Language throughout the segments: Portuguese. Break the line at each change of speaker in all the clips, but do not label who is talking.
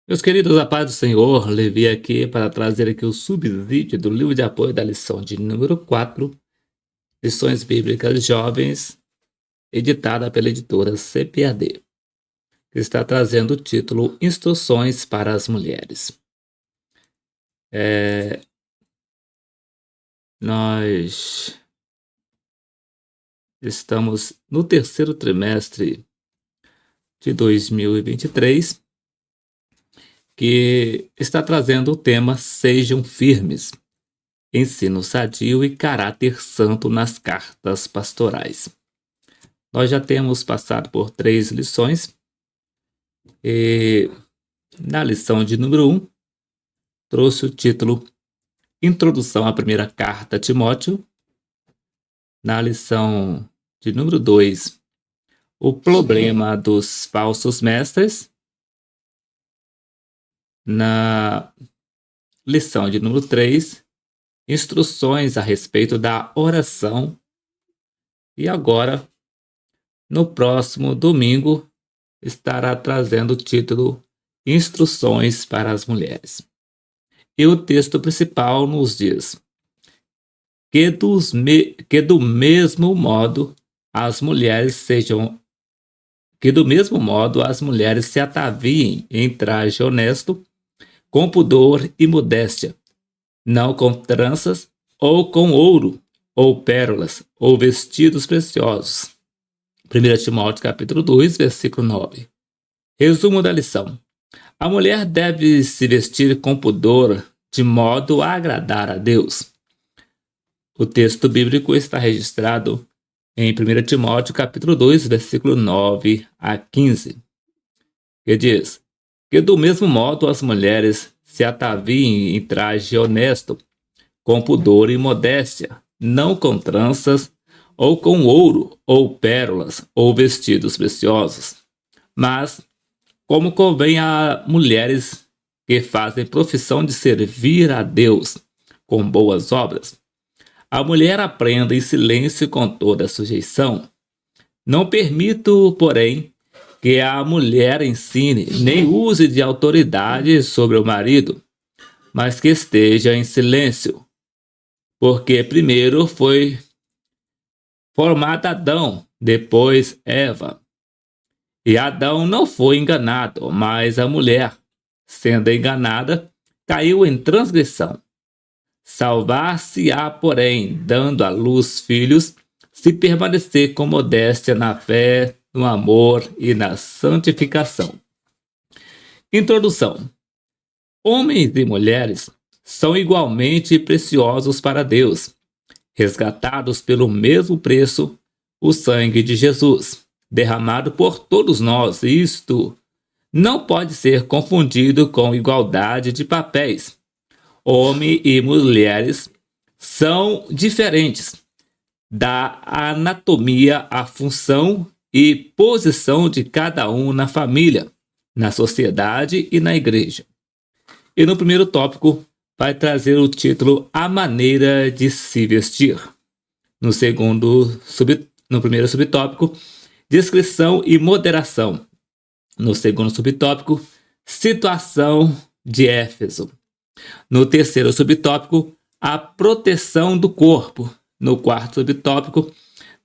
Meus queridos, a paz do Senhor, levei aqui para trazer aqui o subsídio do livro de apoio da lição de número 4, Lições Bíblicas Jovens, editada pela editora CPAD, que está trazendo o título Instruções para as Mulheres. Nós estamos no terceiro trimestre de 2023, que está trazendo o tema Sejam Firmes. Ensino sadio e caráter santo nas cartas pastorais. Nós já temos passado por 3 lições e na lição de número 1 trouxe o título Introdução à primeira carta a Timóteo. Na lição de número 2, o problema dos falsos mestres. Na lição de número 3, instruções a respeito da oração. E agora, no próximo domingo, estará trazendo o título Instruções para as Mulheres. E o texto principal nos diz que do mesmo modo as mulheres se ataviem em traje honesto, com pudor e modéstia, não com tranças, ou com ouro, ou pérolas, ou vestidos preciosos. 1 Timóteo capítulo 2, versículo 9. Resumo da lição. A mulher deve se vestir com pudor, de modo a agradar a Deus. O texto bíblico está registrado em 1 Timóteo capítulo 2, versículo 9 a 15, que diz que do mesmo modo as mulheres se ataviem em traje honesto, com pudor e modéstia, não com tranças, ou com ouro, ou pérolas, ou vestidos preciosos, mas como convém a mulheres que fazem profissão de servir a Deus com boas obras. A mulher aprenda em silêncio com toda a sujeição. Não permito, porém, que a mulher ensine nem use de autoridade sobre o marido, mas que esteja em silêncio, porque primeiro foi formado Adão, depois Eva. E Adão não foi enganado, mas a mulher, sendo enganada, caiu em transgressão. Salvar-se-á, porém, dando à luz filhos, se permanecer com modéstia na fé, no amor e na santificação. Introdução. Homens e mulheres são igualmente preciosos para Deus, resgatados pelo mesmo preço, o sangue de Jesus, derramado por todos nós. Isto não pode ser confundido com igualdade de papéis. Homens e mulheres são diferentes, da anatomia à função e posição de cada um na família, na sociedade e na igreja. E no primeiro tópico vai trazer o título A Maneira de se Vestir. No primeiro subtópico, Discrição e Moderação. No segundo subtópico, Situação de Éfeso. No terceiro subtópico, A Proteção do Corpo. No quarto subtópico,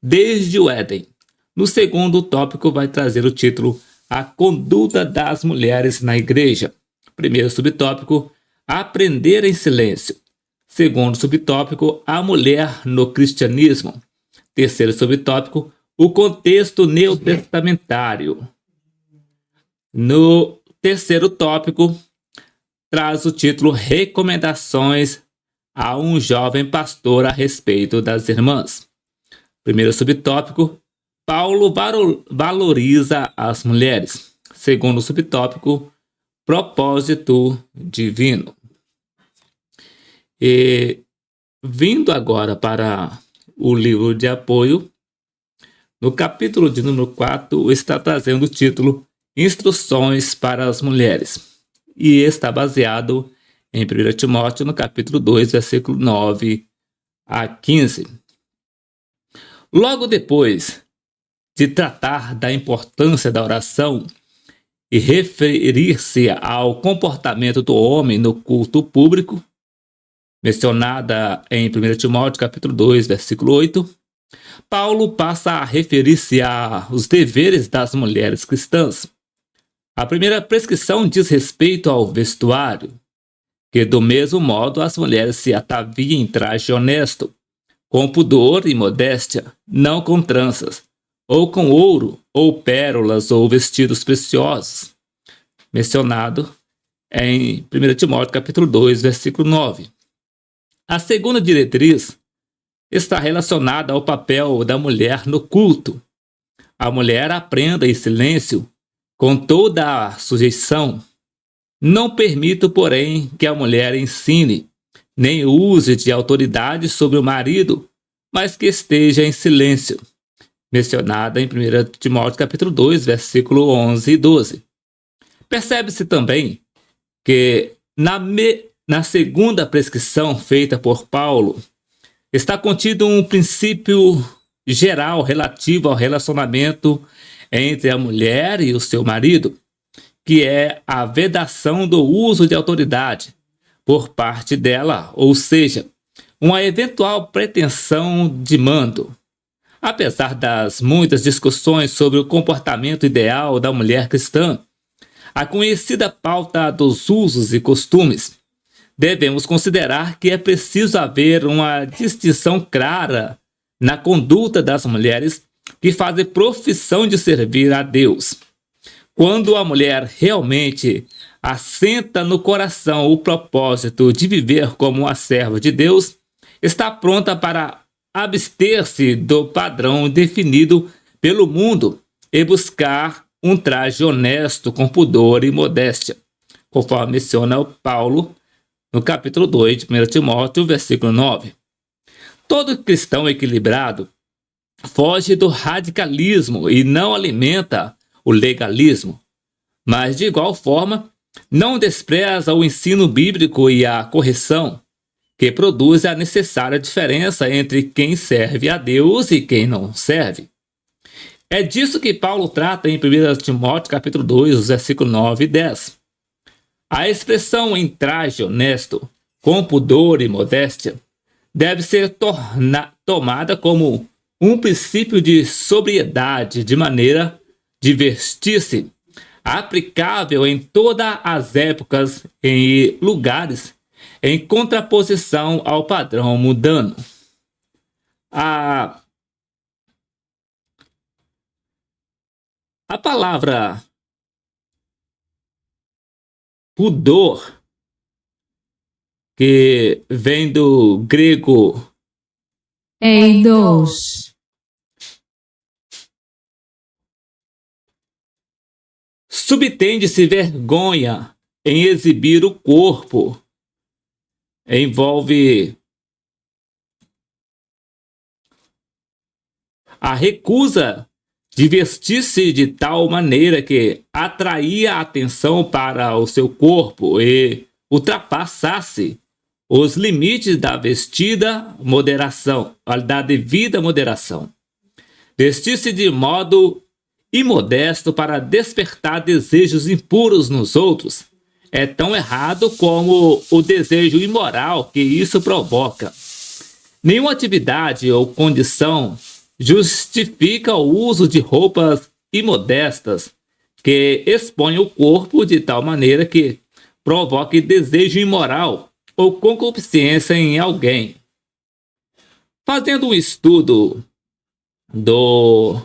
Desde o Éden. No segundo tópico vai trazer o título A Conduta das Mulheres na Igreja. Primeiro subtópico, Aprender em Silêncio. Segundo subtópico, A Mulher no Cristianismo. Terceiro subtópico, O Contexto Neotestamentário. No terceiro tópico, traz o título Recomendações a um jovem pastor a respeito das irmãs. Primeiro subtópico, Paulo valoriza as mulheres. Segundo subtópico, Propósito divino. E vindo agora para o livro de apoio, no capítulo de número 4 está trazendo o título Instruções para as Mulheres. E está baseado em 1 Timóteo, no capítulo 2, versículo 9 a 15. Logo depois de tratar da importância da oração e referir-se ao comportamento do homem no culto público, mencionada em 1 Timóteo capítulo 2, versículo 8, Paulo passa a referir-se aos deveres das mulheres cristãs. A primeira prescrição diz respeito ao vestuário, que do mesmo modo as mulheres se ataviem em traje honesto, com pudor e modéstia, não com tranças, ou com ouro, ou pérolas, ou vestidos preciosos, mencionado em 1 Timóteo capítulo 2, versículo 9. A segunda diretriz está relacionada ao papel da mulher no culto. A mulher aprenda em silêncio, com toda a sujeição. Não permito, porém, que a mulher ensine, nem use de autoridade sobre o marido, mas que esteja em silêncio, mencionada em 1 Timóteo capítulo 2, versículo 11 e 12. Percebe-se também que na segunda prescrição feita por Paulo, está contido um princípio geral relativo ao relacionamento entre a mulher e o seu marido, que é a vedação do uso de autoridade por parte dela, ou seja, uma eventual pretensão de mando. Apesar das muitas discussões sobre o comportamento ideal da mulher cristã, a conhecida pauta dos usos e costumes, devemos considerar que é preciso haver uma distinção clara na conduta das mulheres que fazem profissão de servir a Deus. Quando a mulher realmente assenta no coração o propósito de viver como uma serva de Deus, está pronta para abster-se do padrão definido pelo mundo e buscar um traje honesto com pudor e modéstia, conforme menciona Paulo no capítulo 2 de 1 Timóteo, versículo 9. Todo cristão equilibrado foge do radicalismo e não alimenta o legalismo, mas de igual forma não despreza o ensino bíblico e a correção, que produz a necessária diferença entre quem serve a Deus e quem não serve. É disso que Paulo trata em 1 Timóteo capítulo 2, versículo 9 e 10. A expressão em traje honesto, com pudor e modéstia, deve ser tomada como um princípio de sobriedade, de maneira de vestir-se, aplicável em todas as épocas e lugares, em contraposição ao padrão mundano. A palavra pudor, que vem do grego
eidos,
subtende-se vergonha em exibir o corpo, envolve a recusa de vestir-se de tal maneira que atraía a atenção para o seu corpo e ultrapassasse os limites da devida moderação. Vestir-se de modo imodesto para despertar desejos impuros nos outros é tão errado como o desejo imoral que isso provoca. Nenhuma atividade ou condição justifica o uso de roupas imodestas que expõem o corpo de tal maneira que provoque desejo imoral ou concupiscência em alguém. Fazendo um estudo do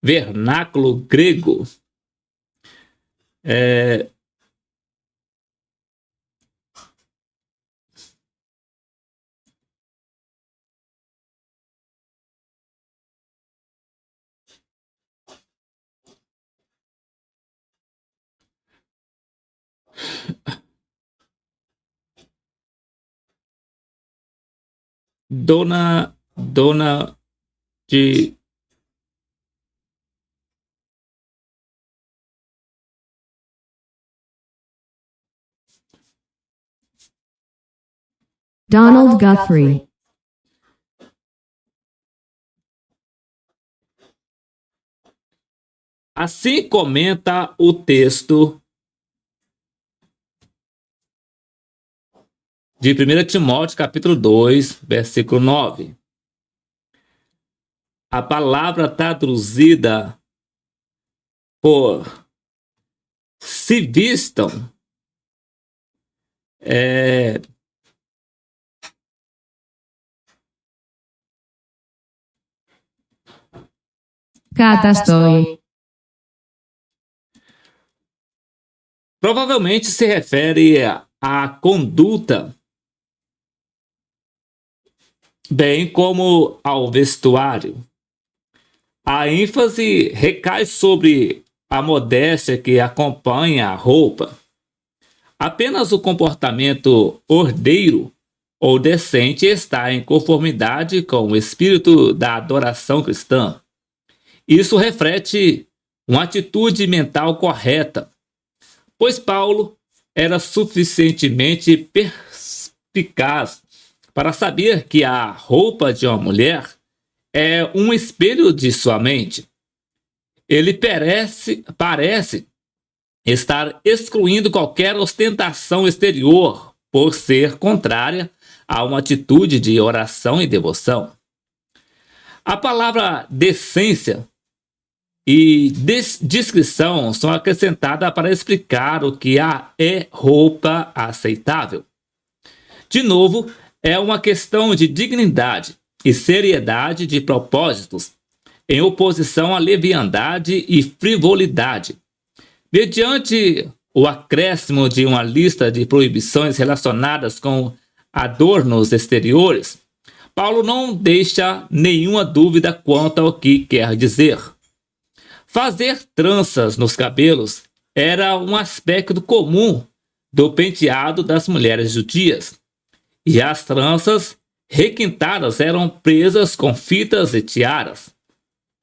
vernáculo grego, dona de
Donald Guthrie,
Assim comenta o texto de 1 Timóteo, capítulo 2, versículo 9. A palavra traduzida por se vistam
Καταστόη.
provavelmente se refere à conduta, bem como ao vestuário. A ênfase recai sobre a modéstia que acompanha a roupa. Apenas o comportamento ordeiro ou decente está em conformidade com o espírito da adoração cristã. Isso reflete uma atitude mental correta, pois Paulo era suficientemente perspicaz para saber que a roupa de uma mulher é um espelho de sua mente. Ele parece estar excluindo qualquer ostentação exterior por ser contrária a uma atitude de oração e devoção. A palavra decência e discrição são acrescentadas para explicar o que é roupa aceitável. De novo, é uma questão de dignidade e seriedade de propósitos, em oposição à leviandade e frivolidade. Mediante o acréscimo de uma lista de proibições relacionadas com adornos exteriores, Paulo não deixa nenhuma dúvida quanto ao que quer dizer. Fazer tranças nos cabelos era um aspecto comum do penteado das mulheres judias, e as tranças requintadas eram presas com fitas e tiaras.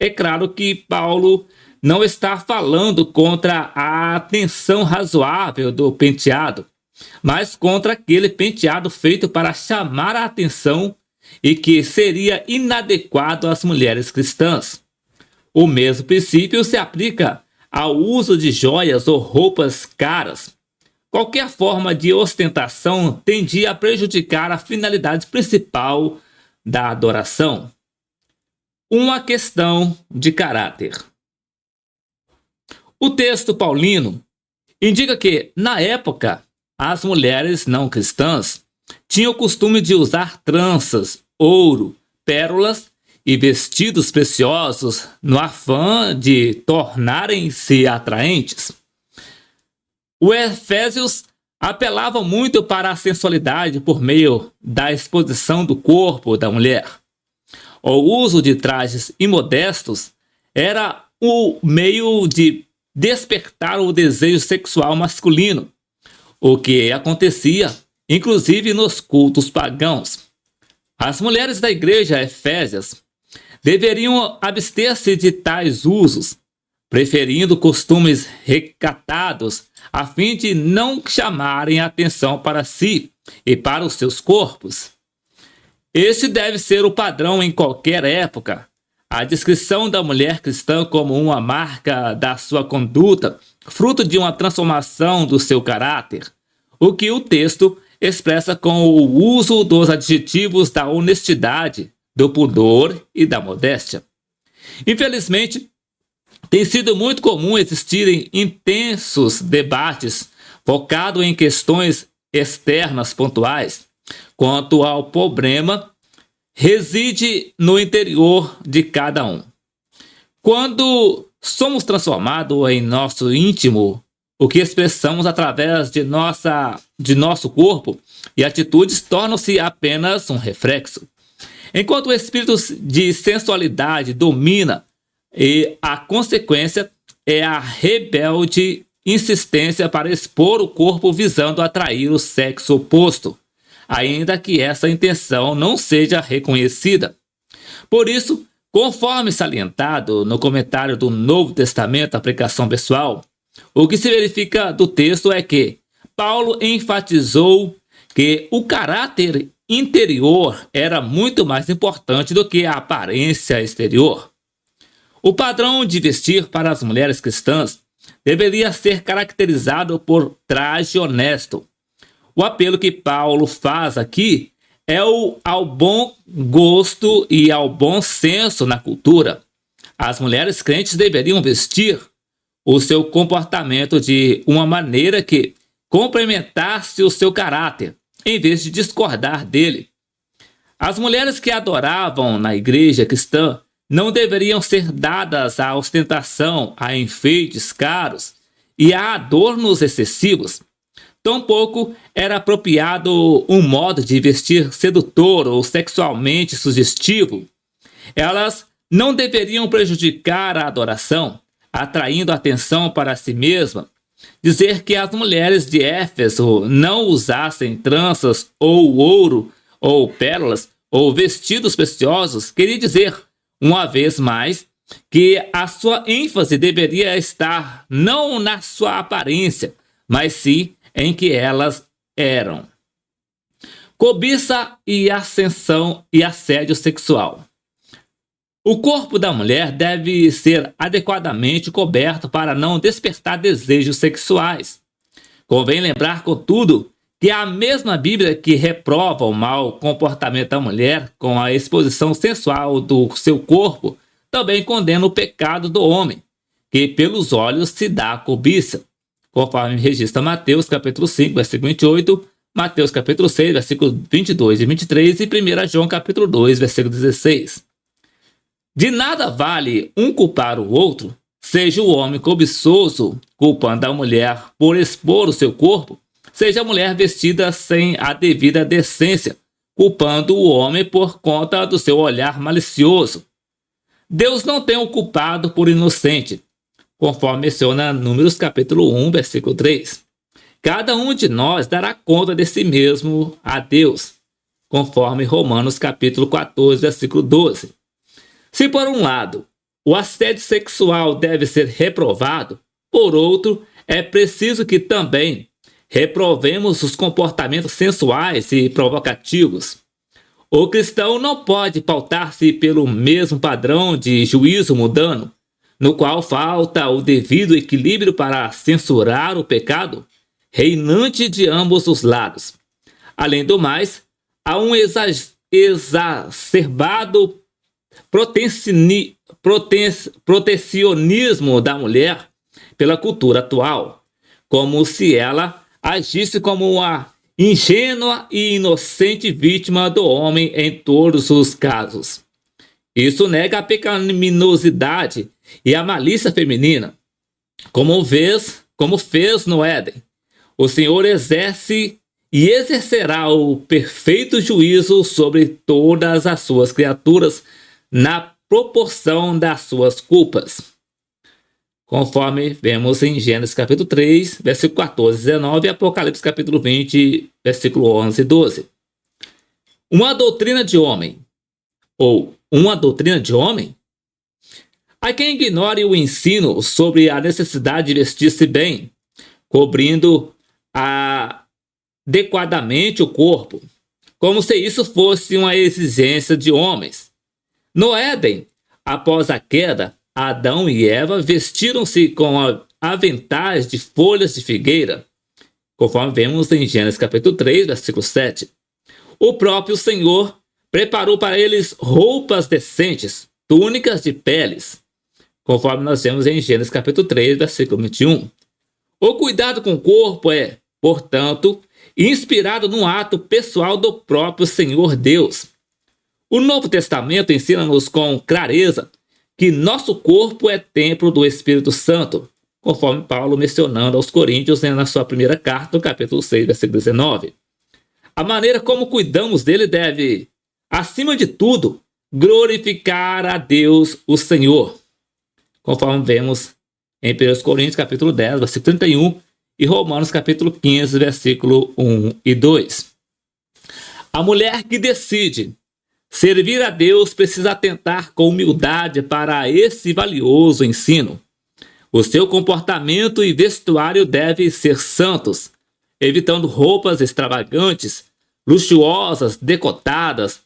É claro que Paulo não está falando contra a atenção razoável do penteado, mas contra aquele penteado feito para chamar a atenção e que seria inadequado às mulheres cristãs. O mesmo princípio se aplica ao uso de joias ou roupas caras. Qualquer forma de ostentação tendia a prejudicar a finalidade principal da adoração. Uma questão de caráter. O texto paulino indica que, na época, as mulheres não cristãs tinham o costume de usar tranças, ouro, pérolas e vestidos preciosos no afã de tornarem-se atraentes. Os Efésios apelavam muito para a sensualidade por meio da exposição do corpo da mulher. O uso de trajes imodestos era o meio de despertar o desejo sexual masculino, o que acontecia inclusive nos cultos pagãos. As mulheres da igreja Efésias deveriam abster-se de tais usos, preferindo costumes recatados a fim de não chamarem atenção para si e para os seus corpos. Este deve ser o padrão em qualquer época. A descrição da mulher cristã como uma marca da sua conduta, fruto de uma transformação do seu caráter, o que o texto expressa com o uso dos adjetivos da honestidade, do pudor e da modéstia. Infelizmente, tem sido muito comum existirem intensos debates focados em questões externas pontuais, quanto ao problema reside no interior de cada um. Quando somos transformados em nosso íntimo, o que expressamos através de nosso corpo e atitudes tornam-se apenas um reflexo. Enquanto o espírito de sensualidade domina, e a consequência é a rebelde insistência para expor o corpo visando atrair o sexo oposto, ainda que essa intenção não seja reconhecida. Por isso, conforme salientado no comentário do Novo Testamento, aplicação pessoal, o que se verifica do texto é que Paulo enfatizou que o caráter interior era muito mais importante do que a aparência exterior. O padrão de vestir para as mulheres cristãs deveria ser caracterizado por traje honesto. O apelo que Paulo faz aqui é ao bom gosto e ao bom senso na cultura. As mulheres crentes deveriam vestir o seu comportamento de uma maneira que complementasse o seu caráter, em vez de discordar dele. As mulheres que adoravam na igreja cristã não deveriam ser dadas à ostentação, a enfeites caros e a adornos excessivos. Tampouco era apropriado um modo de vestir sedutor ou sexualmente sugestivo. Elas não deveriam prejudicar a adoração, atraindo atenção para si mesma. Dizer que as mulheres de Éfeso não usassem tranças ou ouro ou pérolas ou vestidos preciosos queria dizer, uma vez mais, que a sua ênfase deveria estar não na sua aparência, mas sim em que elas eram. Cobiça e ascensão e assédio sexual. O corpo da mulher deve ser adequadamente coberto para não despertar desejos sexuais. Convém lembrar, contudo, que a mesma Bíblia que reprova o mau comportamento da mulher com a exposição sensual do seu corpo, também condena o pecado do homem, que pelos olhos se dá a cobiça, conforme registra Mateus capítulo 5, versículo 28, Mateus capítulo 6, versículos 22 e 23 e 1 João capítulo 2, versículo 16. De nada vale um culpar o outro, seja o homem cobiçoso culpando a mulher por expor o seu corpo, seja a mulher vestida sem a devida decência, culpando o homem por conta do seu olhar malicioso. Deus não tem o culpado por inocente, conforme menciona Números capítulo 1, versículo 3. Cada um de nós dará conta de si mesmo a Deus, conforme Romanos capítulo 14, versículo 12. Se por um lado, o assédio sexual deve ser reprovado, por outro, é preciso que também reprovemos os comportamentos sensuais e provocativos. O cristão não pode pautar-se pelo mesmo padrão de juízo mundano, no qual falta o devido equilíbrio para censurar o pecado reinante de ambos os lados. Além do mais, há um exacerbado protecionismo da mulher pela cultura atual, como se ela agisse como uma ingênua e inocente vítima do homem em todos os casos. Isso nega a pecaminosidade e a malícia feminina, como fez no Éden. O Senhor exerce e exercerá o perfeito juízo sobre todas as suas criaturas na proporção das suas culpas, conforme vemos em Gênesis capítulo 3, versículo 14 e 19 e Apocalipse capítulo 20, versículo 11 e 12. Uma doutrina de homem, ou uma doutrina de homem? Há quem ignore o ensino sobre a necessidade de vestir-se bem, cobrindo adequadamente o corpo, como se isso fosse uma exigência de homens. No Éden, após a queda, Adão e Eva vestiram-se com aventais de folhas de figueira, conforme vemos em Gênesis capítulo 3, versículo 7. O próprio Senhor preparou para eles roupas decentes, túnicas de peles, conforme nós vemos em Gênesis capítulo 3, versículo 21. O cuidado com o corpo é, portanto, inspirado no ato pessoal do próprio Senhor Deus. O Novo Testamento ensina-nos com clareza que nosso corpo é templo do Espírito Santo, conforme Paulo mencionando aos Coríntios na sua primeira carta, no capítulo 6, versículo 19. A maneira como cuidamos dele deve, acima de tudo, glorificar a Deus, o Senhor, conforme vemos em 1 Coríntios capítulo 10, versículo 31 e Romanos capítulo 15, versículo 1 e 2. A mulher que decide servir a Deus precisa atentar com humildade para esse valioso ensino. O seu comportamento e vestuário devem ser santos, evitando roupas extravagantes, luxuosas, decotadas,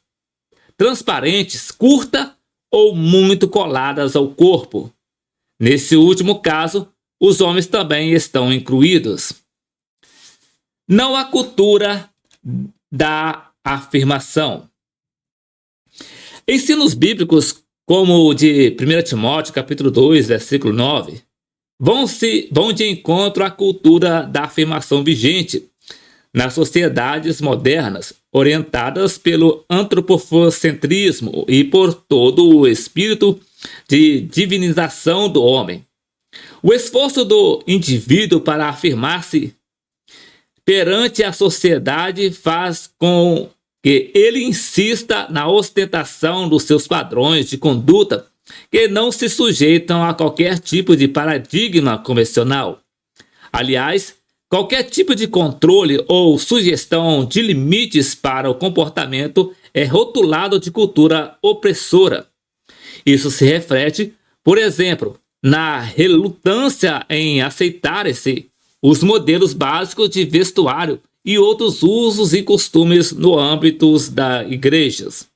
transparentes, curta ou muito coladas ao corpo. Nesse último caso, os homens também estão incluídos. Não há cultura da afirmação. Ensinos bíblicos como o de 1 Timóteo, capítulo 2, versículo 9, vão de encontro à cultura da afirmação vigente nas sociedades modernas, orientadas pelo antropocentrismo e por todo o espírito de divinização do homem. O esforço do indivíduo para afirmar-se perante a sociedade faz com que ele insista na ostentação dos seus padrões de conduta que não se sujeitam a qualquer tipo de paradigma convencional. Aliás, qualquer tipo de controle ou sugestão de limites para o comportamento é rotulado de cultura opressora. Isso se reflete, por exemplo, na relutância em aceitarem-se os modelos básicos de vestuário e outros usos e costumes no âmbito das igrejas.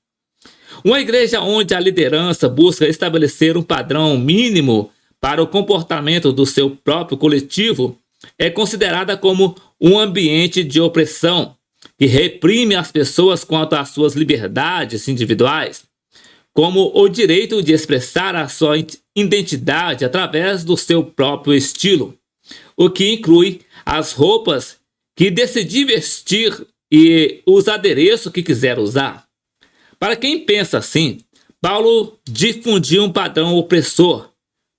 Uma igreja onde a liderança busca estabelecer um padrão mínimo para o comportamento do seu próprio coletivo é considerada como um ambiente de opressão que reprime as pessoas quanto às suas liberdades individuais, como o direito de expressar a sua identidade através do seu próprio estilo, o que inclui as roupas que decidir vestir e os adereços que quiser usar. Para quem pensa assim, Paulo difundiu um padrão opressor,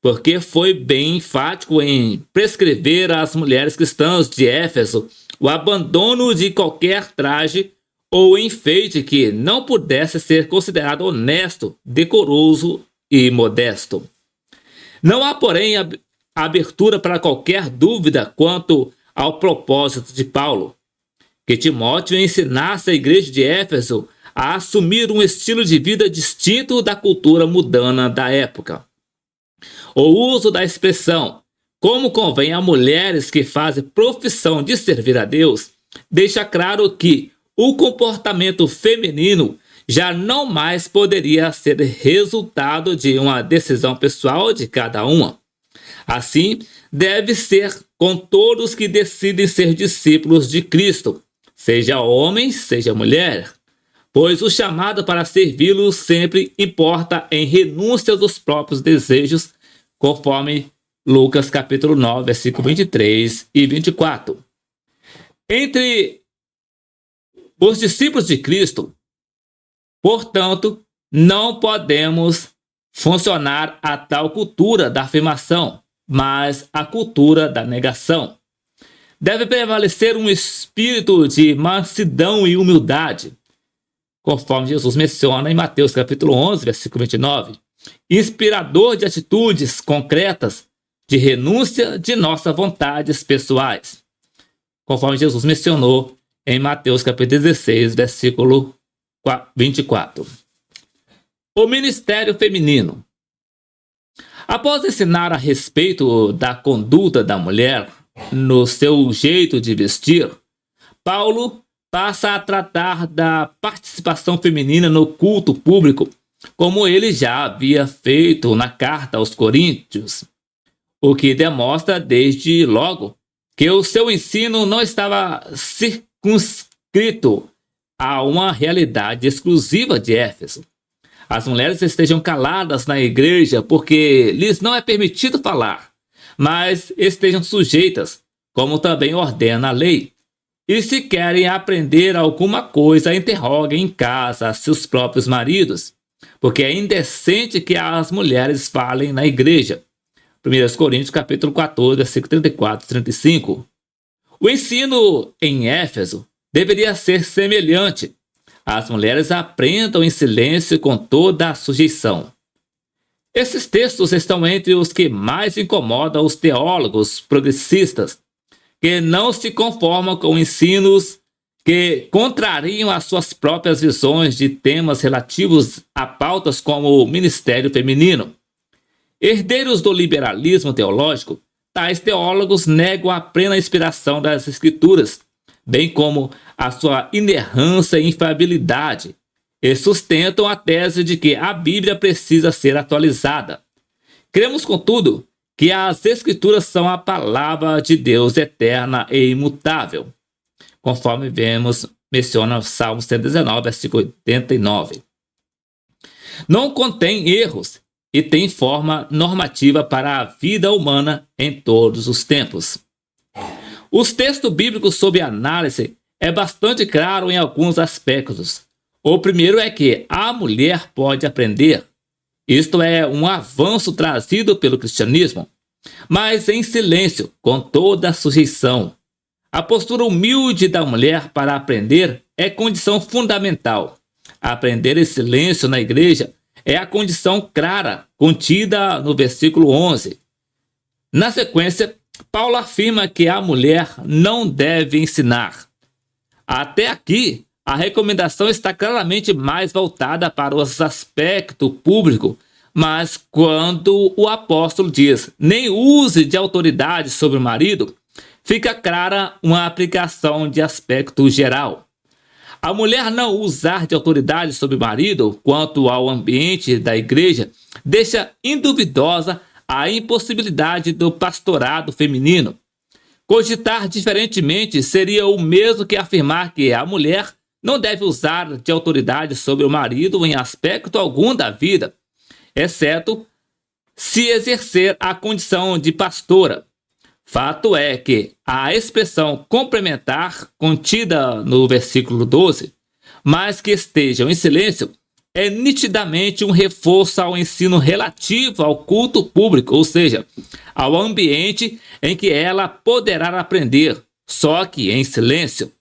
porque foi bem enfático em prescrever às mulheres cristãs de Éfeso o abandono de qualquer traje ou enfeite que não pudesse ser considerado honesto, decoroso e modesto. Não há, porém, abertura para qualquer dúvida quanto ao propósito de Paulo, que Timóteo ensinasse a igreja de Éfeso a assumir um estilo de vida distinto da cultura mundana da época. O uso da expressão "como convém a mulheres que fazem profissão de servir a Deus" deixa claro que o comportamento feminino já não mais poderia ser resultado de uma decisão pessoal de cada uma. Assim, deve ser com todos que decidem ser discípulos de Cristo, seja homem, seja mulher, pois o chamado para servi-lo sempre importa em renúncia dos próprios desejos, conforme Lucas capítulo 9, versículo 23 e 24. Entre os discípulos de Cristo, portanto, não podemos funcionar a tal cultura da afirmação, mas a cultura da negação. Deve prevalecer um espírito de mansidão e humildade, conforme Jesus menciona em Mateus capítulo 11, versículo 29, inspirador de atitudes concretas de renúncia de nossas vontades pessoais, conforme Jesus mencionou em Mateus capítulo 16, versículo 24. O ministério feminino. Após ensinar a respeito da conduta da mulher no seu jeito de vestir, Paulo passa a tratar da participação feminina no culto público, como ele já havia feito na carta aos Coríntios, o que demonstra desde logo que o seu ensino não estava circunscrito a uma realidade exclusiva de Éfeso. As mulheres estejam caladas na igreja porque lhes não é permitido falar, mas estejam sujeitas, como também ordena a lei. E se querem aprender alguma coisa, interroguem em casa seus próprios maridos, porque é indecente que as mulheres falem na igreja. 1 Coríntios capítulo 14, versículo 34 e 35. O ensino em Éfeso deveria ser semelhante. As mulheres aprendam em silêncio com toda a sujeição. Esses textos estão entre os que mais incomodam os teólogos progressistas, que não se conformam com ensinos que contrariam as suas próprias visões de temas relativos a pautas como o ministério feminino. Herdeiros do liberalismo teológico, tais teólogos negam a plena inspiração das Escrituras, bem como a sua inerrância e infalibilidade, e sustentam a tese de que a Bíblia precisa ser atualizada. Cremos, contudo, que as Escrituras são a palavra de Deus eterna e imutável, conforme menciona o Salmo 119, versículo 89. Não contém erros e tem forma normativa para a vida humana em todos os tempos. Os textos bíblicos sob análise é bastante claro em alguns aspectos. O primeiro é que a mulher pode aprender. Isto é um avanço trazido pelo cristianismo, mas em silêncio, com toda a sujeição. A postura humilde da mulher para aprender é condição fundamental. Aprender em silêncio na igreja é a condição clara, contida no versículo 11. Na sequência, Paulo afirma que a mulher não deve ensinar. Até aqui, a recomendação está claramente mais voltada para os aspectos públicos, mas quando o apóstolo diz nem use de autoridade sobre o marido, fica clara uma aplicação de aspecto geral. A mulher não usar de autoridade sobre o marido quanto ao ambiente da igreja deixa induvidosa a impossibilidade do pastorado feminino. Cogitar diferentemente seria o mesmo que afirmar que a mulher não deve usar de autoridade sobre o marido em aspecto algum da vida, exceto se exercer a condição de pastora. Fato é que a expressão complementar contida no versículo 12, mas que estejam em silêncio, é nitidamente um reforço ao ensino relativo ao culto público, ou seja, ao ambiente em que ela poderá aprender, só que em silêncio.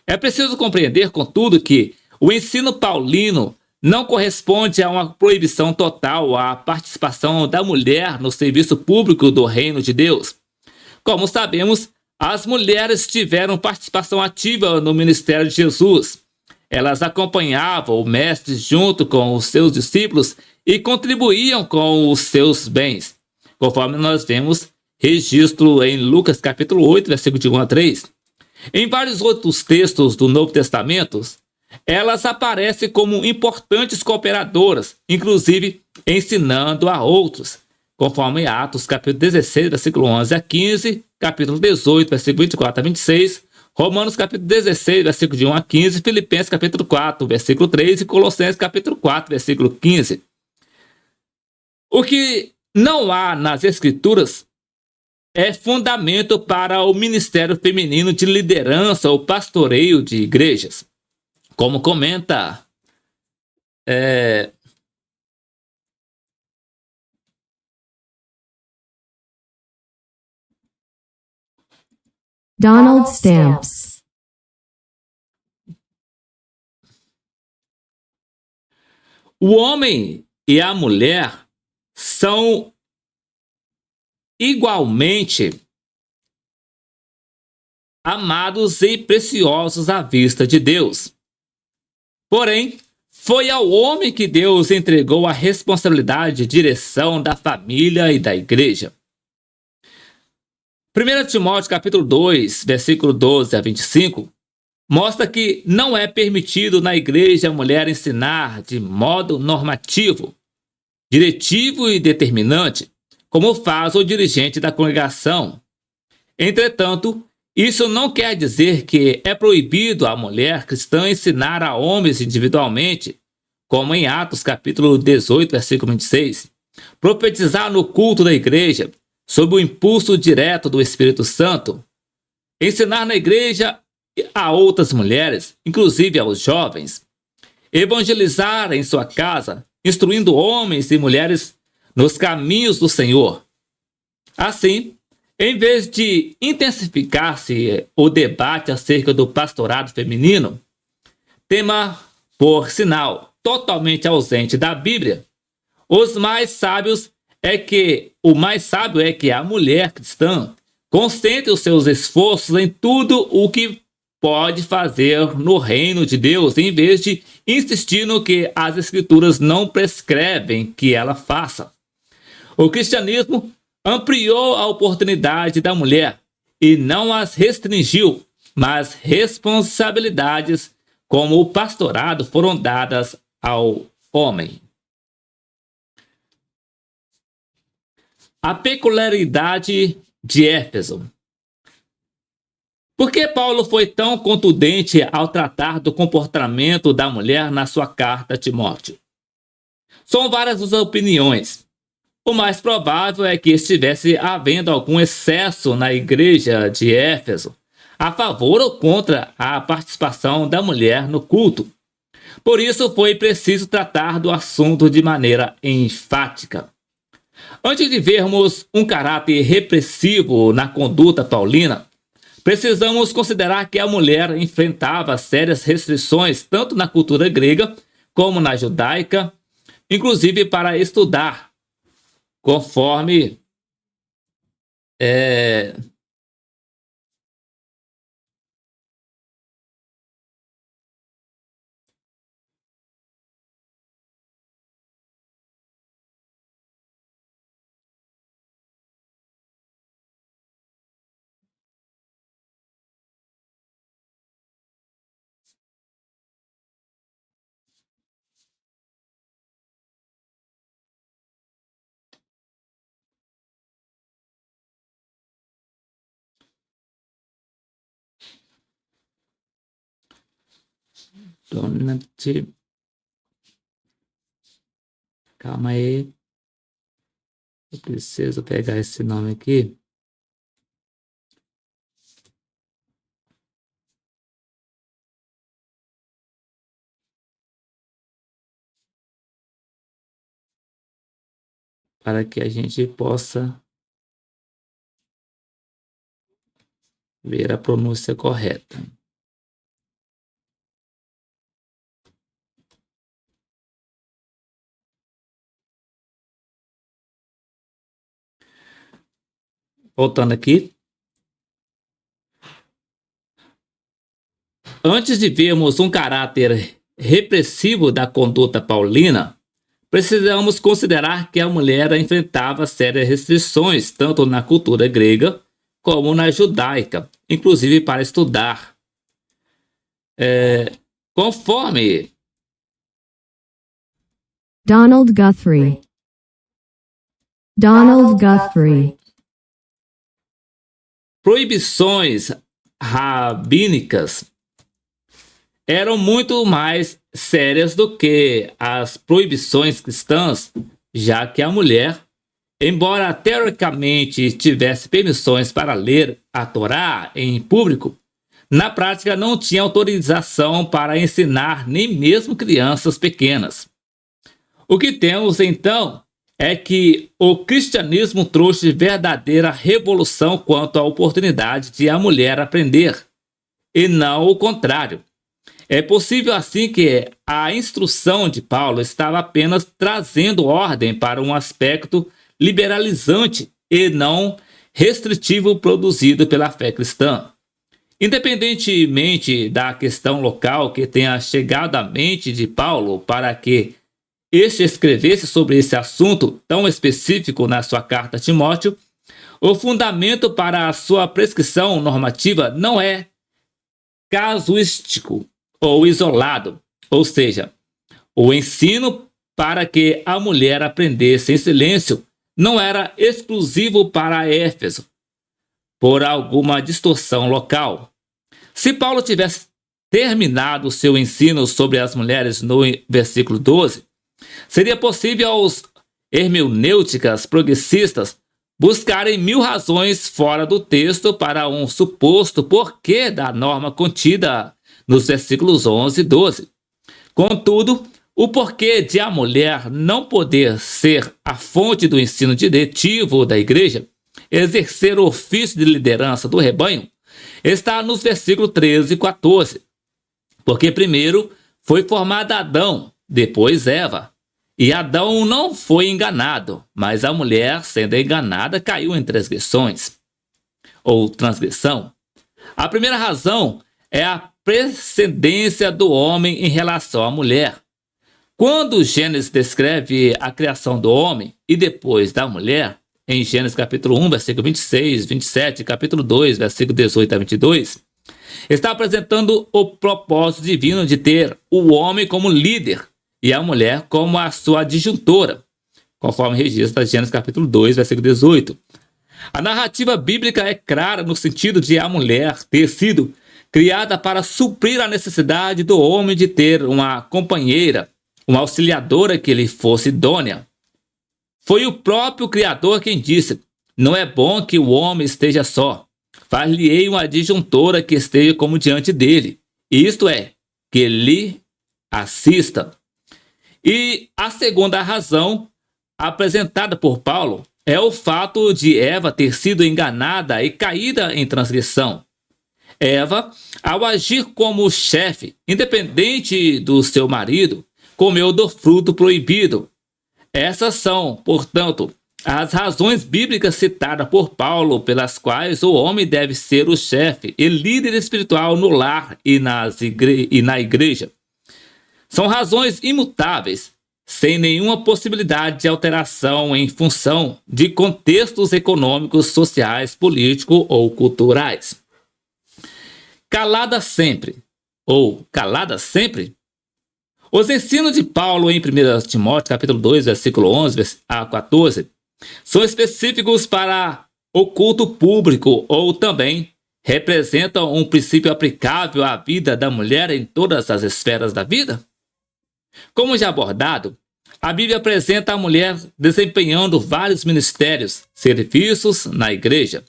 É preciso compreender, contudo, que o ensino paulino não corresponde a uma proibição total à participação da mulher no serviço público do reino de Deus. Como sabemos, as mulheres tiveram participação ativa no ministério de Jesus. Elas acompanhavam o mestre junto com os seus discípulos e contribuíam com os seus bens, conforme nós vemos registro em Lucas capítulo 8, versículo de 1 a 3. Em vários outros textos do Novo Testamento, elas aparecem como importantes cooperadoras, inclusive ensinando a outros, conforme Atos capítulo 16, versículo 11 a 15, capítulo 18, versículo 24 a 26, Romanos capítulo 16, versículo de 1 a 15, Filipenses capítulo 4, versículo 3 e Colossenses capítulo 4, versículo 15. O que não há nas Escrituras é fundamento para o ministério feminino de liderança ou pastoreio de igrejas. Como comenta
Donald Stamps.
O homem e a mulher são igualmente amados e preciosos à vista de Deus. Porém, foi ao homem que Deus entregou a responsabilidade de direção da família e da igreja. 1 Timóteo capítulo 2, versículo 12 a 25, mostra que não é permitido na igreja a mulher ensinar de modo normativo, diretivo e determinante, como faz o dirigente da congregação. Entretanto, isso não quer dizer que é proibido à mulher cristã ensinar a homens individualmente, como em Atos capítulo 18, versículo 26, profetizar no culto da igreja, sob o impulso direto do Espírito Santo, ensinar na igreja a outras mulheres, inclusive aos jovens, evangelizar em sua casa, instruindo homens e mulheres nos caminhos do Senhor. Assim, em vez de intensificar-se o debate acerca do pastorado feminino, tema, por sinal, totalmente ausente da Bíblia, o mais sábio é que a mulher cristã concentre os seus esforços em tudo o que pode fazer no reino de Deus, em vez de insistir no que as Escrituras não prescrevem que ela faça. O cristianismo ampliou a oportunidade da mulher e não as restringiu, mas responsabilidades como o pastorado foram dadas ao homem. A peculiaridade de Éfeso. Por que Paulo foi tão contundente ao tratar do comportamento da mulher na sua carta a Timóteo? São várias as opiniões. O mais provável é que estivesse havendo algum excesso na igreja de Éfeso, a favor ou contra a participação da mulher no culto. Por isso foi preciso tratar do assunto de maneira enfática. Antes de vermos um caráter repressivo na conduta paulina, precisamos considerar que a mulher enfrentava sérias restrições tanto na cultura grega como na judaica, inclusive para estudar, conforme Calma aí. Eu preciso pegar esse nome aqui. Para que a gente possa ver a pronúncia correta. Voltando aqui. Antes de vermos um caráter repressivo da conduta paulina, precisamos considerar que a mulher enfrentava sérias restrições tanto na cultura grega como na judaica, inclusive para estudar. Conforme
Donald Guthrie.
Proibições rabínicas eram muito mais sérias do que as proibições cristãs, já que a mulher, embora teoricamente tivesse permissões para ler a Torá em público, na prática não tinha autorização para ensinar nem mesmo crianças pequenas. O que temos então é que o cristianismo trouxe verdadeira revolução quanto à oportunidade de a mulher aprender, e não o contrário. É possível assim que a instrução de Paulo estava apenas trazendo ordem para um aspecto liberalizante e não restritivo produzido pela fé cristã. Independentemente da questão local que tenha chegado à mente de Paulo para que este escrevesse sobre esse assunto tão específico na sua carta a Timóteo, o fundamento para a sua prescrição normativa não é casuístico ou isolado, ou seja, o ensino para que a mulher aprendesse em silêncio não era exclusivo para Éfeso, por alguma distorção local. Se Paulo tivesse terminado seu ensino sobre as mulheres no versículo 12, seria possível aos hermenêuticas progressistas buscarem 1000 razões fora do texto para um suposto porquê da norma contida nos versículos 11 e 12. Contudo, o porquê de a mulher não poder ser a fonte do ensino diretivo da igreja, exercer o ofício de liderança do rebanho, está nos versículos 13 e 14. Porque primeiro foi formado Adão, depois Eva. E Adão não foi enganado, mas a mulher, sendo enganada, caiu em transgressões, ou transgressão. A primeira razão é a precedência do homem em relação à mulher. Quando Gênesis descreve a criação do homem e depois da mulher, em Gênesis capítulo 1, versículo 26, 27, capítulo 2, versículo 18 a 22, está apresentando o propósito divino de ter o homem como líder e a mulher como a sua adjuntora, conforme registra Gênesis capítulo 2, versículo 18. A narrativa bíblica é clara no sentido de a mulher ter sido criada para suprir a necessidade do homem de ter uma companheira, uma auxiliadora que lhe fosse idônea. Foi o próprio Criador quem disse: não é bom que o homem esteja só. Far-lhe-ei uma adjuntora que esteja como diante dele, isto é, que lhe assista. E a segunda razão apresentada por Paulo é o fato de Eva ter sido enganada e caída em transgressão. Eva, ao agir como chefe, independente do seu marido, comeu do fruto proibido. Essas são, portanto, as razões bíblicas citadas por Paulo pelas quais o homem deve ser o chefe e líder espiritual no lar e na igreja. São razões imutáveis, sem nenhuma possibilidade de alteração em função de contextos econômicos, sociais, políticos ou culturais. Calada sempre, ou calada sempre? Os ensinos de Paulo em 1 Timóteo, capítulo 2, versículo 11 a 14, são específicos para o culto público ou também representam um princípio aplicável à vida da mulher em todas as esferas da vida? Como já abordado, a Bíblia apresenta a mulher desempenhando vários ministérios, serviços na igreja.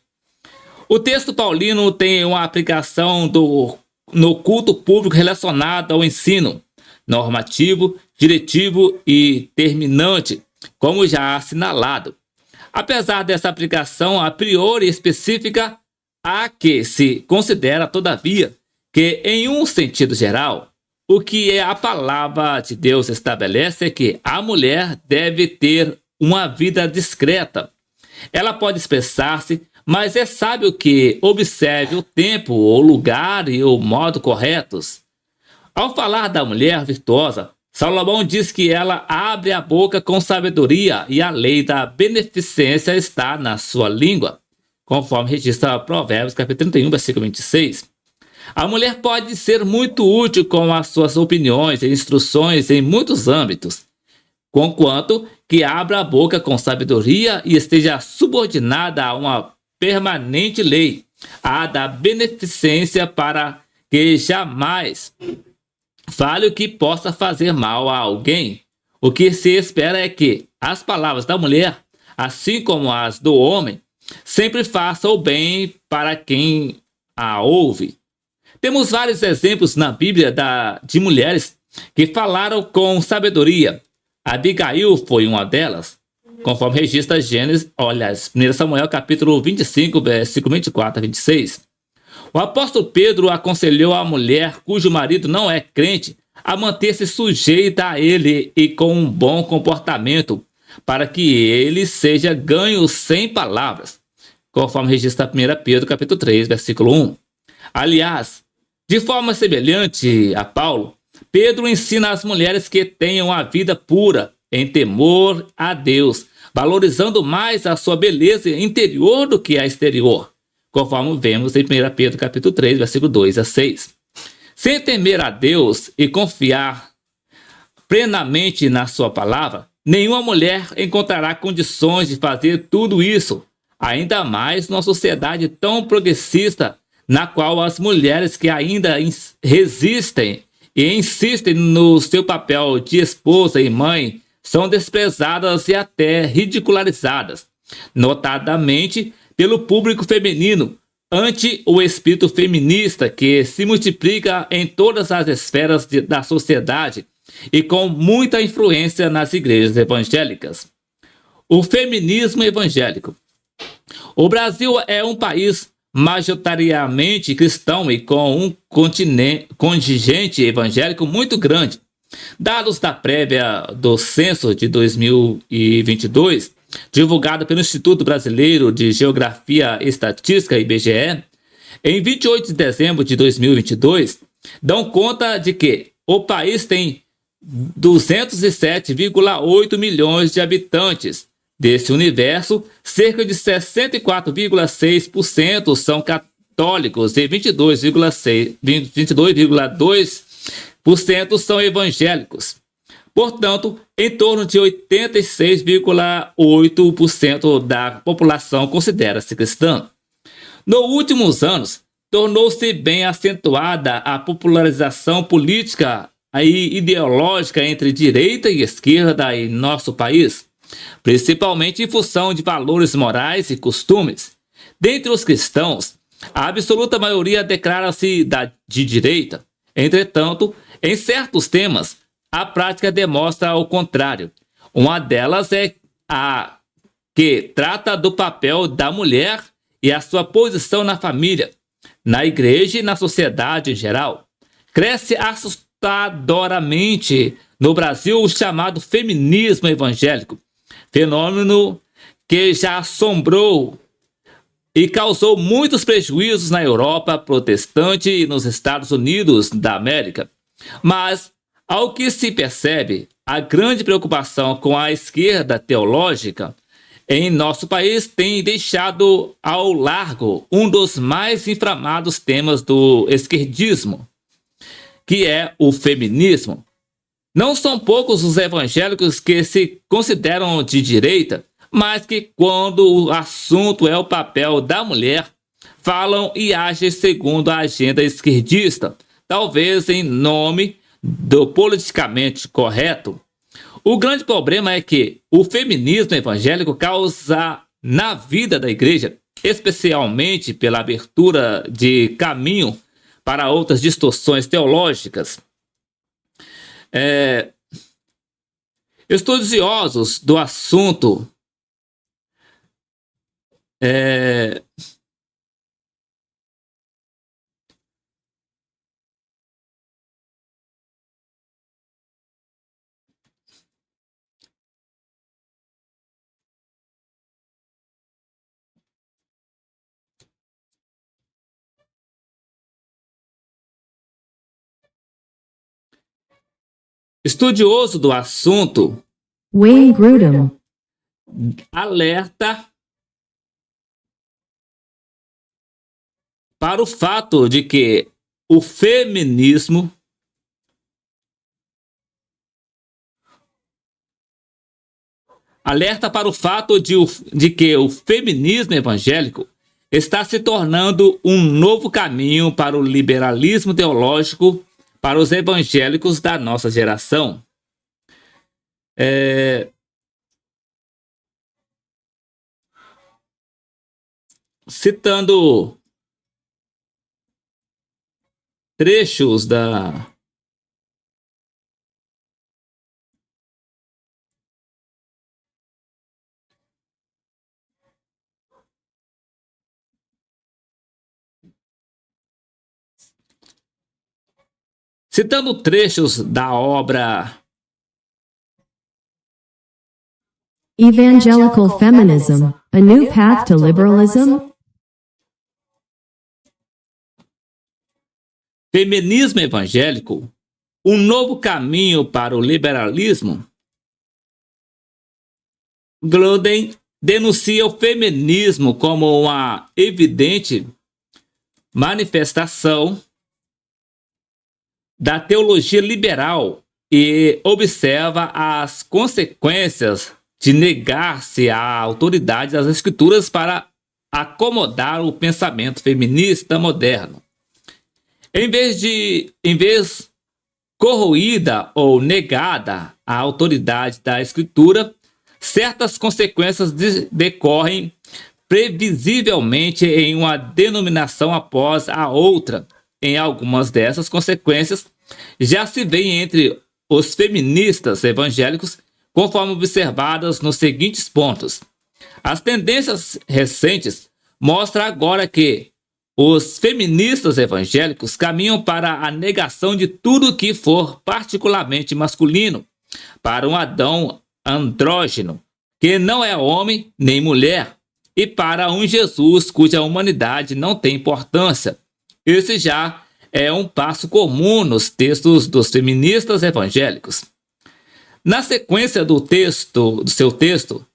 O texto paulino tem uma aplicação no culto público relacionada ao ensino normativo, diretivo e terminante, como já assinalado. Apesar dessa aplicação a priori específica, há que se considera, todavia, que, em um sentido geral, o que a palavra de Deus estabelece é que a mulher deve ter uma vida discreta. Ela pode expressar-se, mas é sábio que observe o tempo, o lugar e o modo corretos. Ao falar da mulher virtuosa, Salomão diz que ela abre a boca com sabedoria e a lei da beneficência está na sua língua, conforme registra Provérbios, capítulo 31, versículo 26. A mulher pode ser muito útil com as suas opiniões e instruções em muitos âmbitos, conquanto que abra a boca com sabedoria e esteja subordinada a uma permanente lei, a da beneficência, para que jamais fale o que possa fazer mal a alguém. O que se espera é que as palavras da mulher, assim como as do homem, sempre façam o bem para quem a ouve. Temos vários exemplos na Bíblia de mulheres que falaram com sabedoria. Abigail foi uma delas, conforme registra Gênesis, 1 Samuel capítulo 25, versículo 24 a 26. O apóstolo Pedro aconselhou a mulher cujo marido não é crente a manter-se sujeita a ele e com um bom comportamento, para que ele seja ganho sem palavras, conforme registra 1 Pedro capítulo 3, versículo 1. Aliás, de forma semelhante a Paulo, Pedro ensina às mulheres que tenham a vida pura, em temor a Deus, valorizando mais a sua beleza interior do que a exterior, conforme vemos em 1 Pedro capítulo 3, versículo 2 a 6. Sem temer a Deus e confiar plenamente na sua palavra, nenhuma mulher encontrará condições de fazer tudo isso, ainda mais numa sociedade tão progressista, na qual as mulheres que ainda resistem e insistem no seu papel de esposa e mãe são desprezadas e até ridicularizadas, notadamente pelo público feminino, ante o espírito feminista que se multiplica em todas as esferas da sociedade e com muita influência nas igrejas evangélicas. O feminismo evangélico. O Brasil é um país majoritariamente cristão e com um contingente evangélico muito grande. Dados da prévia do censo de 2022, divulgado pelo Instituto Brasileiro de Geografia e Estatística, IBGE, em 28 de dezembro de 2022, dão conta de que o país tem 207,8 milhões de habitantes. Desse universo, cerca de 64,6% são católicos e 22,2% são evangélicos. Portanto, em torno de 86,8% da população considera-se cristã. Nos últimos anos, tornou-se bem acentuada a popularização política e ideológica entre direita e esquerda em nosso país, principalmente em função de valores morais e costumes. Dentre os cristãos, a absoluta maioria declara-se de direita. Entretanto, em certos temas, a prática demonstra o contrário. Uma delas é a que trata do papel da mulher e a sua posição na família, na igreja e na sociedade em geral. Cresce assustadoramente no Brasil o chamado feminismo evangélico, fenômeno que já assombrou e causou muitos prejuízos na Europa protestante e nos Estados Unidos da América. Mas, ao que se percebe, a grande preocupação com a esquerda teológica em nosso país tem deixado ao largo um dos mais inflamados temas do esquerdismo, que é o feminismo. Não são poucos os evangélicos que se consideram de direita, mas que, quando o assunto é o papel da mulher, falam e agem segundo a agenda esquerdista, talvez em nome do politicamente correto. O grande problema é que o feminismo evangélico causa na vida da igreja, especialmente pela abertura de caminho para outras distorções teológicas. Estudiosos do assunto Estudioso do assunto
Wayne Grudem,
alerta para o fato de que o feminismo de que o feminismo evangélico está se tornando um novo caminho para o liberalismo teológico para os evangélicos da nossa geração. Citando trechos da obra
Evangelical Feminism, A New Path to Liberalism?
Feminismo Evangélico, um novo caminho para o liberalismo, Grudem denuncia o feminismo como uma evidente manifestação da teologia liberal e observa as consequências de negar-se à autoridade das escrituras para acomodar o pensamento feminista moderno. Em vez corroída ou negada a autoridade da escritura, certas consequências decorrem previsivelmente em uma denominação após a outra. Em algumas dessas consequências, já se vê entre os feministas evangélicos, conforme observadas nos seguintes pontos. As tendências recentes mostram agora que os feministas evangélicos caminham para a negação de tudo que for particularmente masculino, para um Adão andrógeno, que não é homem nem mulher, e para um Jesus cuja humanidade não tem importância. Esse já é um passo comum nos textos dos feministas evangélicos. Na sequência do seu texto,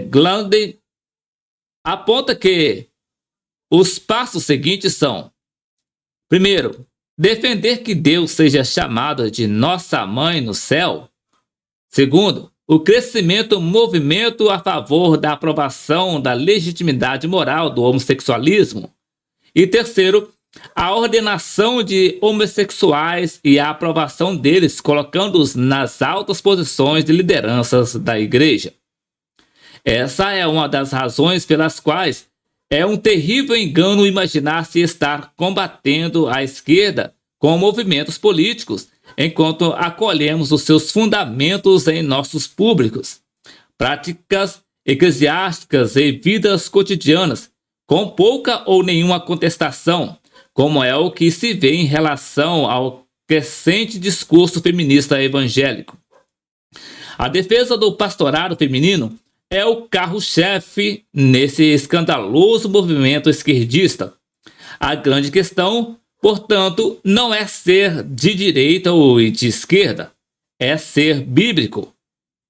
Grudem aponta que Os passos seguintes são: primeiro, defender que Deus seja chamado de nossa mãe no céu. Segundo, o crescimento movimento a favor da aprovação da legitimidade moral do homossexualismo. E terceiro, a ordenação de homossexuais e a aprovação deles, colocando-os nas altas posições de lideranças da igreja. Essa é uma das razões pelas quais é um terrível engano imaginar-se estar combatendo a esquerda com movimentos políticos, enquanto acolhemos os seus fundamentos em nossos públicos, práticas eclesiásticas e vidas cotidianas, com pouca ou nenhuma contestação, como é o que se vê em relação ao crescente discurso feminista evangélico. A defesa do pastorado feminino é o carro-chefe nesse escandaloso movimento esquerdista. A grande questão, portanto, não é ser de direita ou de esquerda, é ser bíblico,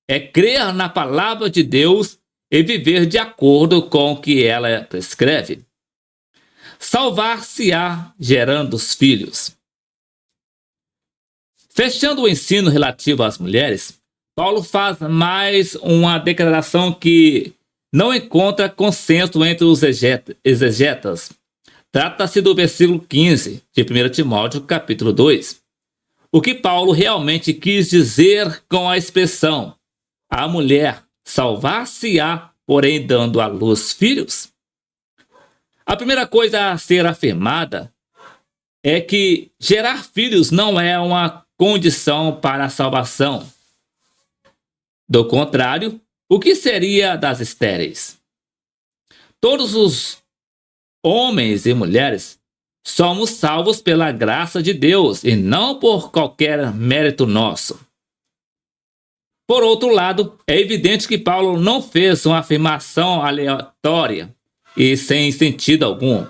é crer na palavra de Deus e viver de acordo com o que ela prescreve. Salvar-se-á gerando os filhos. Fechando o ensino relativo às mulheres, Paulo faz mais uma declaração que não encontra consenso entre os exegetas. Trata-se do versículo 15 de 1 Timóteo, capítulo 2. O que Paulo realmente quis dizer com a expressão a mulher salvar-se-á, porém dando à luz filhos? A primeira coisa a ser afirmada é que gerar filhos não é uma condição para a salvação. Do contrário, o que seria das estéreis? Todos os homens e mulheres somos salvos pela graça de Deus e não por qualquer mérito nosso. Por outro lado, é evidente que Paulo não fez uma afirmação aleatória e sem sentido algum.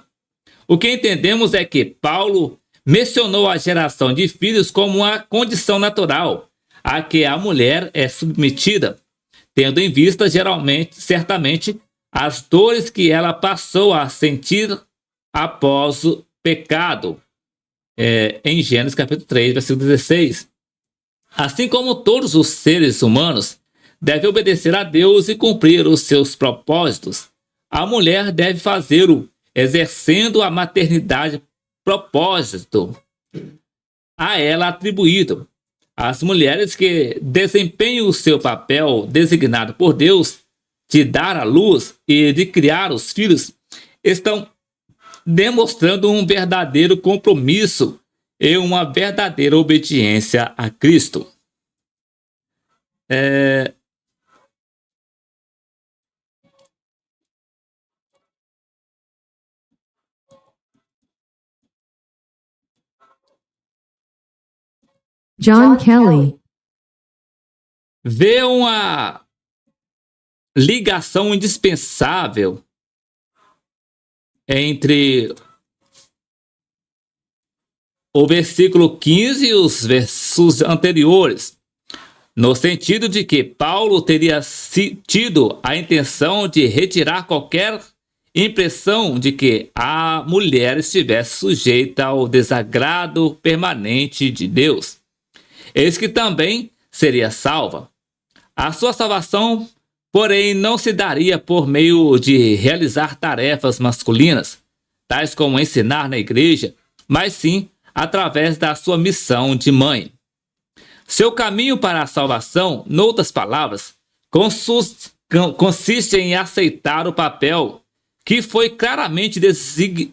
O que entendemos é que Paulo mencionou a geração de filhos como uma condição natural a que a mulher é submetida, tendo em vista certamente, as dores que ela passou a sentir após o pecado, em Gênesis capítulo 3, versículo 16. Assim como todos os seres humanos devem obedecer a Deus e cumprir os seus propósitos, a mulher deve fazê-lo, exercendo a maternidade propósito a ela atribuído. As mulheres que desempenham o seu papel designado por Deus de dar à luz e de criar os filhos estão demonstrando um verdadeiro compromisso e uma verdadeira obediência a Cristo.
John Kelly.
Vê uma ligação indispensável entre o versículo 15 e os versos anteriores, no sentido de que Paulo teria tido a intenção de retirar qualquer impressão de que a mulher estivesse sujeita ao desagrado permanente de Deus. Eis que também seria salva. A sua salvação, porém, não se daria por meio de realizar tarefas masculinas, tais como ensinar na igreja, mas sim através da sua missão de mãe. Seu caminho para a salvação, noutras palavras, consiste em aceitar o papel que foi claramente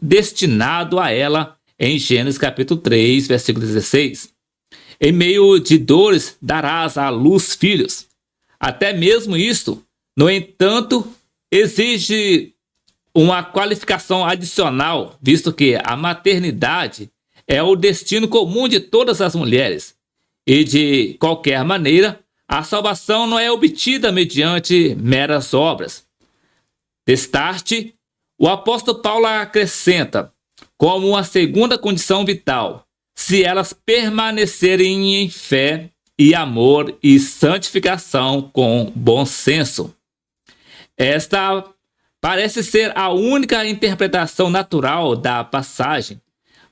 destinado a ela em Gênesis capítulo 3, versículo 16. Em meio de dores darás à luz filhos. Até mesmo isto, no entanto, exige uma qualificação adicional, visto que a maternidade é o destino comum de todas as mulheres. E, de qualquer maneira, a salvação não é obtida mediante meras obras. Destarte, o apóstolo Paulo acrescenta, como uma segunda condição vital, se elas permanecerem em fé e amor e santificação com bom senso. Esta parece ser a única interpretação natural da passagem.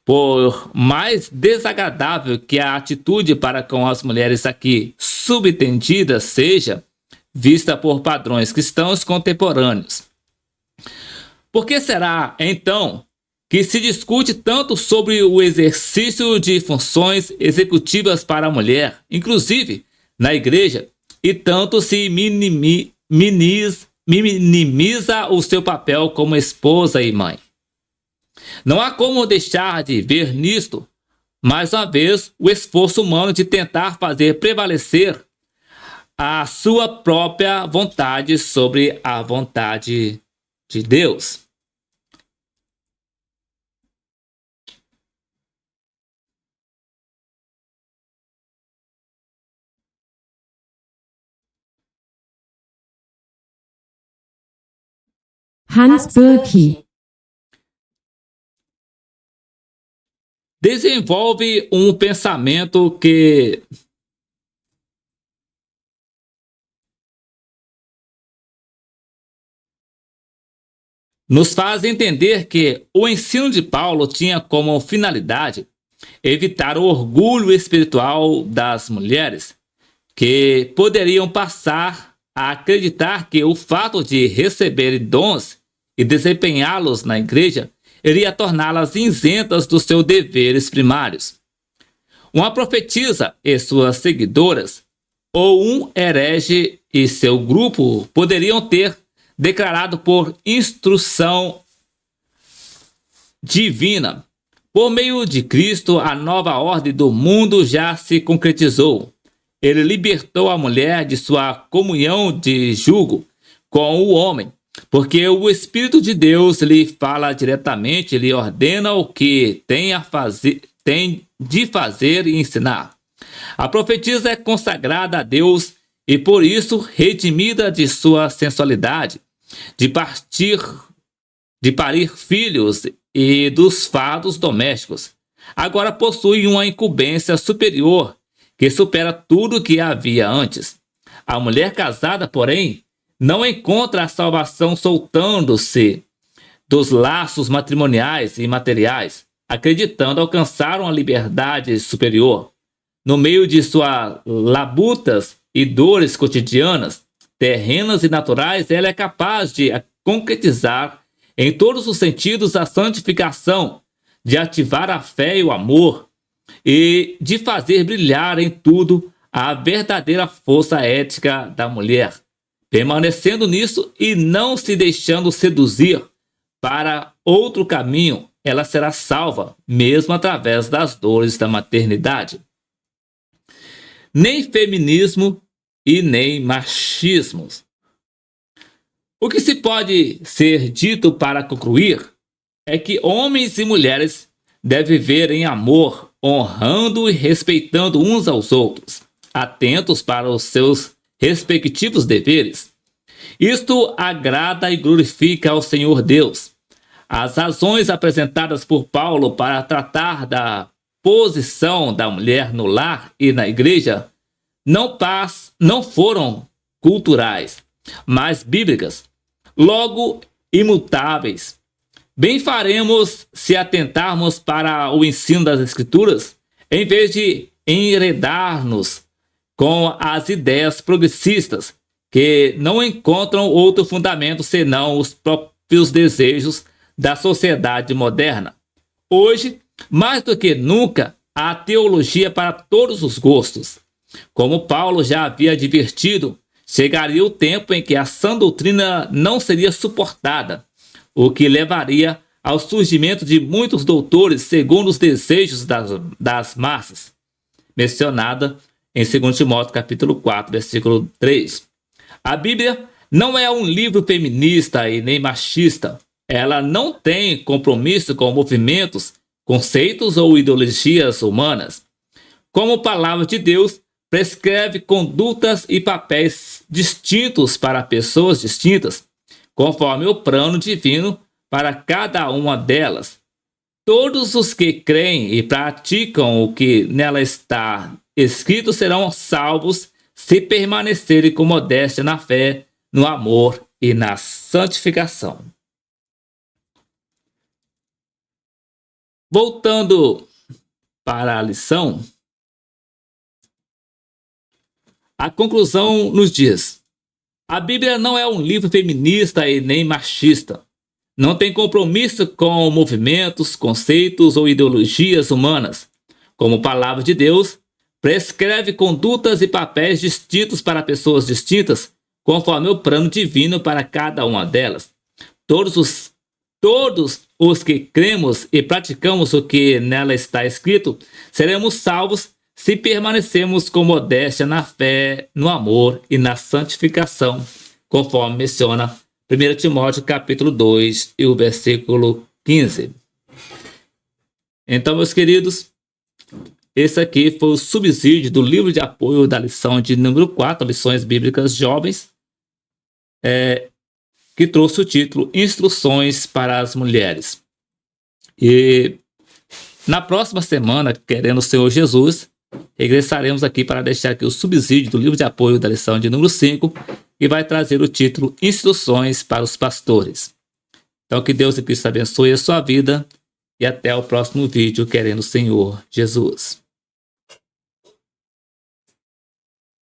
Por mais desagradável que a atitude para com as mulheres aqui subentendidas seja, vista por padrões cristãos contemporâneos. Por que será, então, que se discute tanto sobre o exercício de funções executivas para a mulher, inclusive na igreja, e tanto se minimiza o seu papel como esposa e mãe? Não há como deixar de ver nisto, mais uma vez, o esforço humano de tentar fazer prevalecer a sua própria vontade sobre a vontade de Deus.
Hans Burke.
Desenvolve um pensamento que nos faz entender que o ensino de Paulo tinha como finalidade evitar o orgulho espiritual das mulheres, que poderiam passar a acreditar que o fato de receberem dons e desempenhá-los na igreja iria torná-las isentas dos seus deveres primários. Uma profetisa e suas seguidoras, ou um herege e seu grupo poderiam ter declarado por instrução divina: por meio de Cristo, a nova ordem do mundo já se concretizou. Ele libertou a mulher de sua comunhão de jugo com o homem, porque o Espírito de Deus lhe fala diretamente, lhe ordena o que tem de fazer e ensinar. A profetisa é consagrada a Deus e por isso redimida de sua sensualidade, de parir filhos e dos fardos domésticos. Agora possui uma incumbência superior que supera tudo o que havia antes. A mulher casada, porém, não encontra a salvação soltando-se dos laços matrimoniais e materiais, acreditando alcançar uma liberdade superior. No meio de suas labutas e dores cotidianas, terrenas e naturais, ela é capaz de concretizar em todos os sentidos a santificação, de ativar a fé e o amor, e de fazer brilhar em tudo a verdadeira força ética da mulher. Permanecendo nisso e não se deixando seduzir para outro caminho, ela será salva, mesmo através das dores da maternidade. Nem feminismo e nem machismo. O que se pode ser dito para concluir é que homens e mulheres devem viver em amor, honrando e respeitando uns aos outros, atentos para os seus respectivos deveres. Isto agrada e glorifica ao Senhor Deus. As razões apresentadas por Paulo para tratar da posição da mulher no lar e na igreja não foram culturais, mas bíblicas, logo imutáveis. Bem faremos se atentarmos para o ensino das Escrituras, em vez de enredar-nos com as ideias progressistas, que não encontram outro fundamento senão os próprios desejos da sociedade moderna. Hoje, mais do que nunca, há teologia para todos os gostos. Como Paulo já havia advertido, chegaria o tempo em que a sã doutrina não seria suportada, o que levaria ao surgimento de muitos doutores segundo os desejos das massas, mencionada em 2 Timóteo capítulo 4, versículo 3. A Bíblia não é um livro feminista e nem machista. Ela não tem compromisso com movimentos, conceitos ou ideologias humanas. Como palavra de Deus, prescreve condutas e papéis distintos para pessoas distintas, conforme o plano divino para cada uma delas. Todos os que creem e praticam o que nela está escrito serão salvos se permanecerem com modéstia na fé, no amor e na santificação. Voltando para a lição, a conclusão nos diz: a Bíblia não é um livro feminista e nem machista. Não tem compromisso com movimentos, conceitos ou ideologias humanas. Como palavra de Deus, prescreve condutas e papéis distintos para pessoas distintas, conforme o plano divino para cada uma delas. Todos os que cremos e praticamos o que nela está escrito, seremos salvos se permanecemos com modéstia na fé, no amor e na santificação, conforme menciona 1 Timóteo capítulo 2 e o versículo 15. Então, meus queridos, esse aqui foi o subsídio do livro de apoio da lição de número 4, Lições Bíblicas Jovens, que trouxe o título Instruções para as Mulheres. E na próxima semana, querendo o Senhor Jesus, regressaremos aqui para deixar aqui o subsídio do livro de apoio da lição de número 5, que vai trazer o título Instruções para os Pastores. Então, que Deus e Cristo abençoe a sua vida e até o próximo vídeo, querendo o Senhor Jesus.